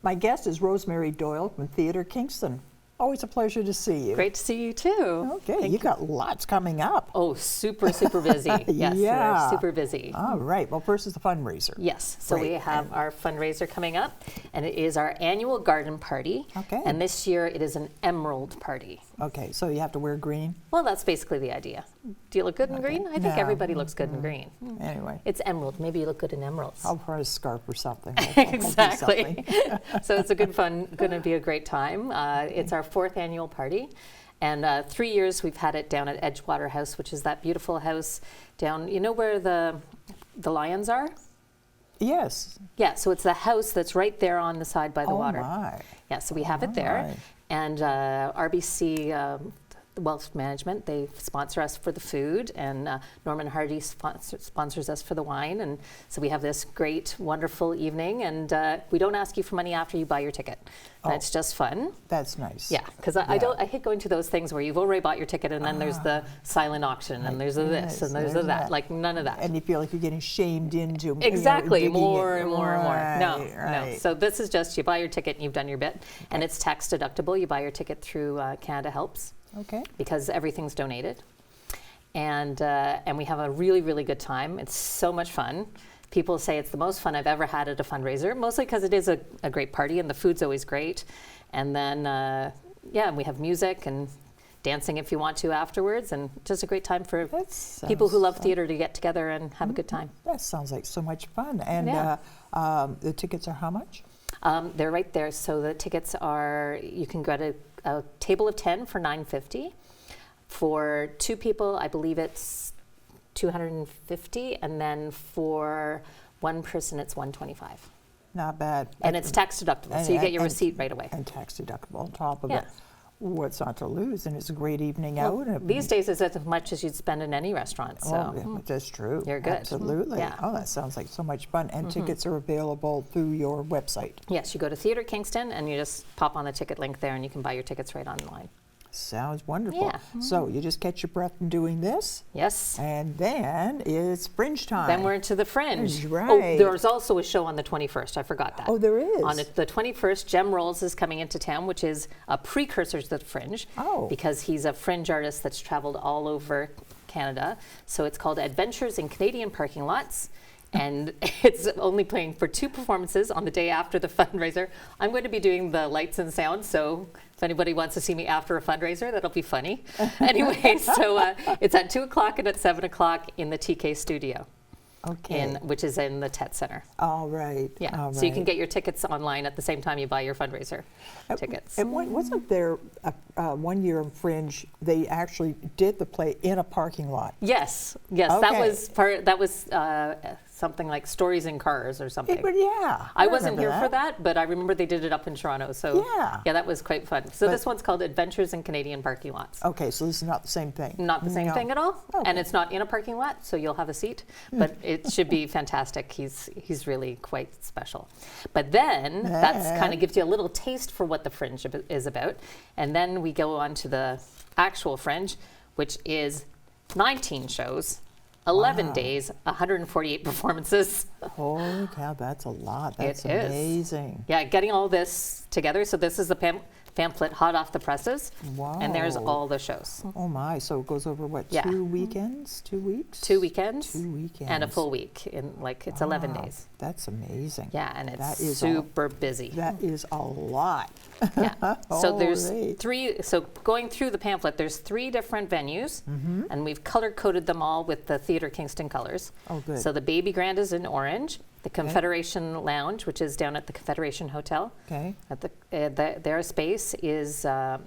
My guest is Rosemary Doyle from Theatre Kingston. Always a pleasure to see you. Great to see you too. Okay, you got lots coming up. Oh, super busy. Yes, Yeah. we're super busy. All right. Well, first is the fundraiser. Yes, so Right. we have our fundraiser coming up, and it is our annual garden party. Okay. And this year it is an emerald party. Okay, so you have to wear green. Well, that's basically the idea. Do you look good in green? I think No. everybody looks good in green. Anyway, It's emerald. Maybe you look good in emeralds. I'll wear a scarf or something. I'll do Exactly. something. So it's going to be a great time. It's our 4th annual party. And 3 years we've had it down at Edgewater House, which is that beautiful house down, you know where the lions are? Yes. Yeah, so it's the house that's right there on the side by the water. Oh my. Yeah, so we have it there. my. And RBC Wealth Management, they sponsor us for the food, and Norman Hardy sponsors us for the wine. And so we have this great, wonderful evening, and we don't ask you for money after you buy your ticket. That's just fun. That's nice. Yeah, because I hate going to those things where you've already bought your ticket and then there's the silent auction and there's this and there's that. Like none of that. And you feel like you're getting shamed into Exactly, digging more in. and more and more. No. Right. So this is just you buy your ticket and you've done your bit, and it's tax deductible. You buy your ticket through Canada Helps Okay. because everything's donated, and we have a really good time. It's so much fun. People say it's the most fun I've ever had at a fundraiser, mostly because it is a great party and the food's always great. And then, we have music and dancing if you want to afterwards, and just a great time for people who love theater to get together and have a good time. That sounds like so much fun. And Yeah. the tickets are how much? They're right there. So the tickets are, you can get a table of 10 for $9.50. For 2 people, I believe it's $250, and then for 1 person, it's $125. Not bad. And it's tax deductible, so you get your receipt right away. And tax deductible on top of Yeah. it. What's not to lose? And it's a great evening out. These days, it's as much as you'd spend in any restaurant. So yeah, that's true. You're good. Absolutely. Yeah. Oh, that sounds like so much fun. And tickets are available through your website. yes, you go to Theatre Kingston and you just pop on the ticket link there, and you can buy your tickets right online. Sounds wonderful. Yeah. So you just catch your breath in doing this, Yes. and then it's Fringe time. Then we're into the Fringe. That's Oh, right. there's also a show on the 21st. I forgot that. Oh, there is? On the 21st, Jem Rolls is coming into town, which is a precursor to the Fringe. Oh. Because he's a Fringe artist that's traveled all over Canada. So it's called Adventures in Canadian Parking Lots. And it's only playing for 2 performances on the day after the fundraiser. I'm going to be doing the lights and sound, so if anybody wants to see me after a fundraiser, that'll be funny. Anyway, so it's at 2 o'clock and at 7 o'clock in the TK studio, Okay. which is in the TET Center. All right. Yeah, All so you can right. get your tickets online at the same time you buy your fundraiser tickets. And wasn't there one year in Fringe, they actually did the play in a parking lot? Yes, that Okay. was part. That was something like Stories in Cars or something. But yeah. I wasn't remember here for that, but I remember they did it up in Toronto. So Yeah. that was quite fun. So But- this one's called Adventures in Canadian Parking Lots. Okay, so this is not the same thing. Not the same No. thing at all, Okay. and it's not in a parking lot, so you'll have a seat. But it should be fantastic. He's really quite special. But then that's kind of gives you a little taste for what the Fringe is about, and then we go on to the actual Fringe, which is 19 shows. 11 Wow. days, 148 performances. Holy cow, that's a lot. That's It is. amazing. Yeah, getting all this together. So this is the pamphlet hot off the presses. Wow. And there's all the shows. Oh my, so it goes over what, Yeah. 2 weekends, 2 weeks? 2 weekends. 2 weekends. And a full week. It's 11 Wow, days. That's amazing. Yeah, and it's That is super busy. That is a lot. Yeah. So there's Holy. 3, so going through the pamphlet, there's 3 different venues, and we've color-coded them all with the Theatre Kingston colors. Oh, good. So the Baby Grand is in orange, the Confederation Lounge, which is down at the Confederation Hotel, Okay. at their space is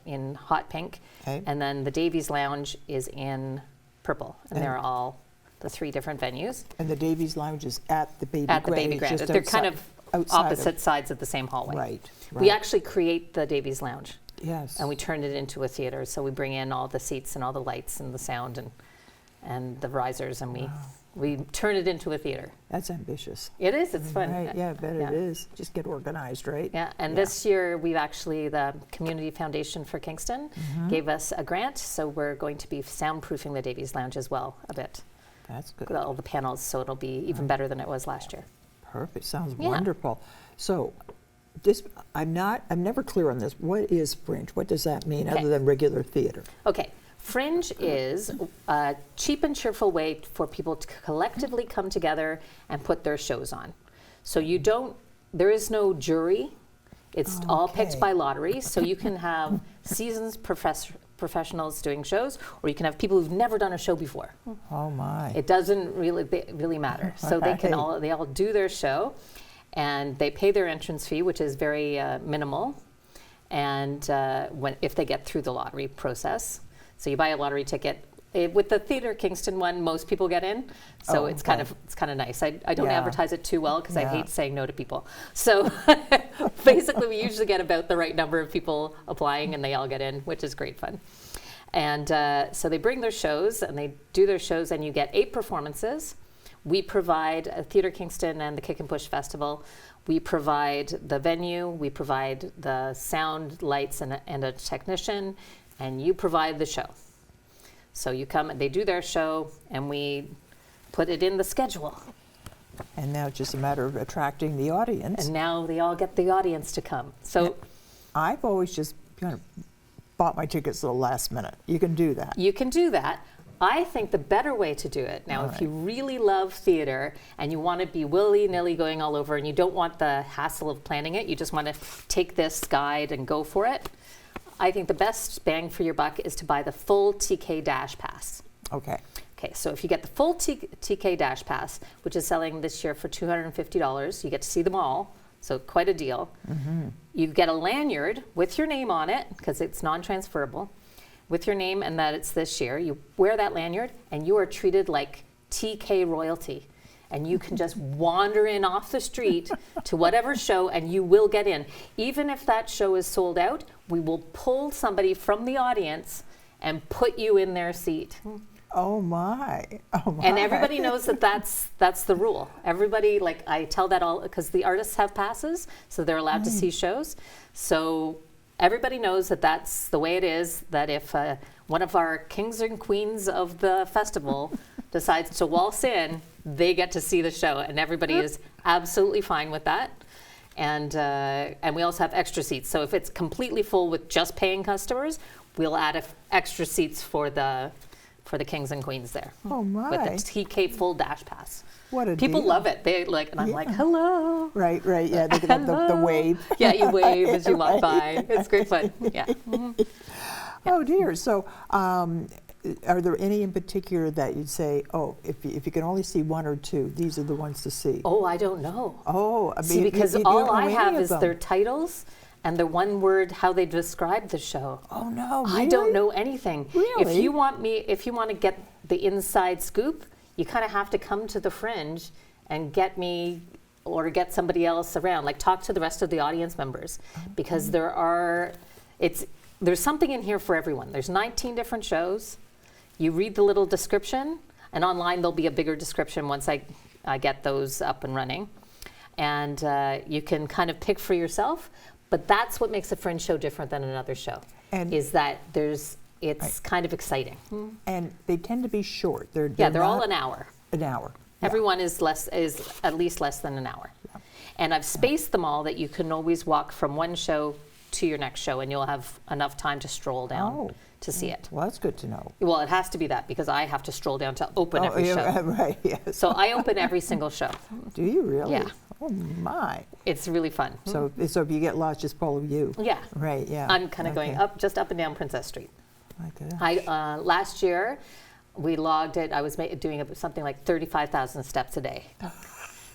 in hot pink, Okay. and then the Davies Lounge is in purple, and they're all the 3 different venues. And the Davies Lounge is at the Baby At the Grand. Baby Grand. just They're kind of outside opposite sides of the same hallway. Right. We actually create the Davies Lounge, Yes. and we turn it into a theater. So we bring in all the seats and all the lights and the sound and the risers, and we turn it into a theater. That's ambitious. It is. It's fun. Right. Yeah, I bet Yeah. it is. Just get organized, right? Yeah, and this year we've actually, the Community Foundation for Kingston gave us a grant, so we're going to be soundproofing the Davies Lounge as well a bit. That's good. All the panels, so it'll be even better than it was last year. Perfect. Sounds Yeah. wonderful. So I'm never clear on this. What is fringe? What does that mean Okay. other than regular theater? Okay, fringe is a cheap and cheerful way for people to collectively come together and put their shows on. So there is no jury. It's all picked Okay. by lottery. So you can have seasoned professionals doing shows, or you can have people who've never done a show before. Oh my. It doesn't really matter. So they all do their show, and they pay their entrance fee, which is very minimal. And if they get through the lottery process, so you buy a lottery ticket. With the Theatre Kingston one, most people get in, so it's kind of nice. I don't Yeah. advertise it too well because I Yeah. hate saying no to people. So basically, we usually get about the right number of people applying, and they all get in, which is great fun. And so they bring their shows, and they do their shows, and you get 8 performances. We provide Theatre Kingston and the Kick and Push Festival. We provide the venue, we provide the sound, lights, and a technician, and you provide the show. So you come and they do their show, and we put it in the schedule. And now it's just a matter of attracting the audience. And now they all get the audience to come. So I've always just kind of bought my tickets at the last minute. You can do that. you can do that. I think the better way to do it, now, if you really love theater and you want to be willy-nilly going all over and you don't want the hassle of planning it, you just want to take this guide and go for it, I think the best bang for your buck is to buy the full TK Dash Pass. Okay. Okay, so if you get the full TK Dash Pass, which is selling this year for $250, you get to see them all, so quite a deal. Mm-hmm. You get a lanyard with your name on it, because it's non-transferable, with your name and that it's this year. You wear that lanyard, and you are treated like TK royalty. And you can just wander in off the street to whatever show, and you will get in. Even if that show is sold out, we will pull somebody from the audience and put you in their seat. Oh my. Oh my. And everybody knows that that's the rule. Everybody, like, I tell that all, because the artists have passes, so they're allowed to see shows. So everybody knows that that's the way it is, that if one of our kings and queens of the festival decides to waltz in, they get to see the show, and everybody is absolutely fine with that. And we also have extra seats. So if it's completely full with just paying customers, we'll add extra seats for the kings and queens there. Oh my. With the TK full Dash Pass. What a People deal. love it. They like, and I'm like, hello. Right, yeah, they get the wave. Yeah, you wave as you walk by. It's great fun. Yeah. Oh dear. So, are there any in particular that you'd say, oh, if you can only see one or two, these are the ones to see? Oh, I don't know. Oh, I mean, See, because you all don't know I any have of is them. their titles and the one word how they describe the show. Oh no, I don't know anything. Really? If you want to get the inside scoop, you kind of have to come to the Fringe and get me or get somebody else around. Like, talk to the rest of the audience members, because there's something in here for everyone. There's 19 different shows. You read the little description, and online there'll be a bigger description once I get those up and running. And you can kind of pick for yourself. But that's what makes a Fringe show different than another show, And- is that it's kind of exciting. And they tend to be short. They're All not an hour. an hour. Yeah. Everyone is at least less than an hour. Yeah. And I've spaced them all that you can always walk from one show to your next show, and you'll have enough time to stroll down to see it. Well, that's good to know. Well, it has to be that, because I have to stroll down to open every show. Right, yes. So I open every single show. Do you really? Yeah. Oh my. It's really fun. So if you get lost, just follow you. Yeah. Right, yeah. I'm kind of going Okay. just up and down Princess Street. Like that. Last year, we logged it. I was doing something like 35,000 steps a day.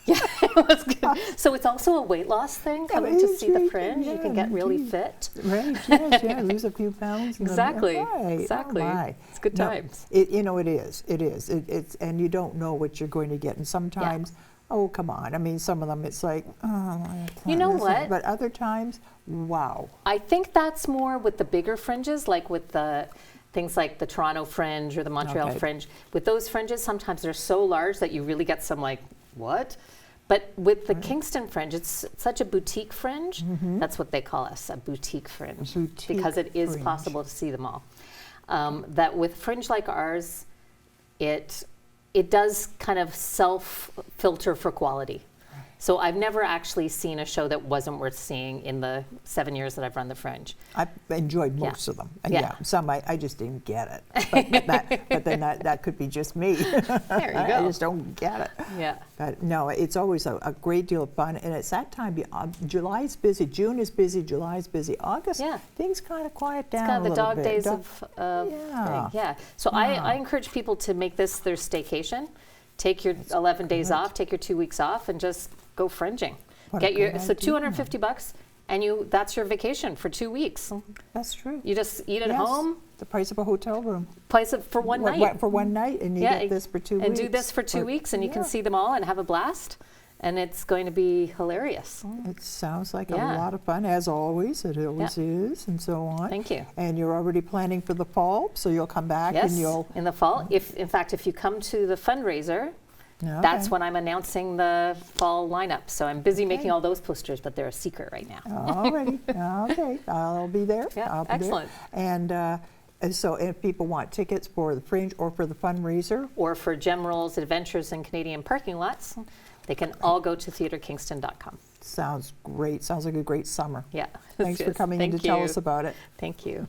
Yeah, it was good. So it's also a weight loss thing, coming to see the Fringe. You can get really fit. Right, yes, yeah, lose a few pounds. And Exactly, right. exactly. Oh my. It's good No, times. It is. It's and you don't know what you're going to get. And sometimes, oh, come on. I mean, some of them, it's like, oh, You know this is- what? But other times, wow. I think that's more with the bigger fringes, like with the things like the Toronto Fringe or the Montreal Okay. Fringe. With those fringes, sometimes they're so large that you really get some like, what? But with the Kingston Fringe, it's such a boutique fringe. That's what they call us, a boutique fringe. Boutique because it is fringe. possible to see them all. That with fringe like ours, it does kind of self-filter for quality. So I've never actually seen a show that wasn't worth seeing in the 7 years that I've run the Fringe. I enjoyed Yeah. most of them. Yeah. Some I just didn't get it. But then that could be just me. There you I go. just don't get it. Yeah. But no, it's always a great deal of fun, and it's that time. July's busy, June is busy, July's busy, August. Yeah. Things kind of quiet down It's kind a of the little dog bit. days of Yeah. thing. Yeah. So I encourage people to make this their staycation. Take your 11 days off, take your 2 weeks off, and just go fringing. What a Get your good so idea. $250, and that's your vacation for 2 weeks. That's true. You just eat at Yes, home, the price of a hotel room. place it for one night. For one night, and you get this for 2 weeks. And do this for 2 weeks, and you can see them all and have a blast. And it's going to be hilarious. It sounds like a Yeah. lot of fun, as always. It always is, and so on. Thank you. And you're already planning for the fall, so you'll come back Yes, and you'll. in the fall. In fact, if you come to the fundraiser, that's Okay. when I'm announcing the fall lineup. So I'm busy making all those posters, but they're a secret right now. Alrighty, okay, I'll be there. Yeah, I'll be excellent. There. And so if people want tickets for the Fringe or for the fundraiser, Or for Gem Rolls, Adventures in Canadian Parking Lots, they can all go to theatrekingston.com. sounds great. Sounds like a great summer. Yeah. Thanks for coming in to tell us about it. Thank you.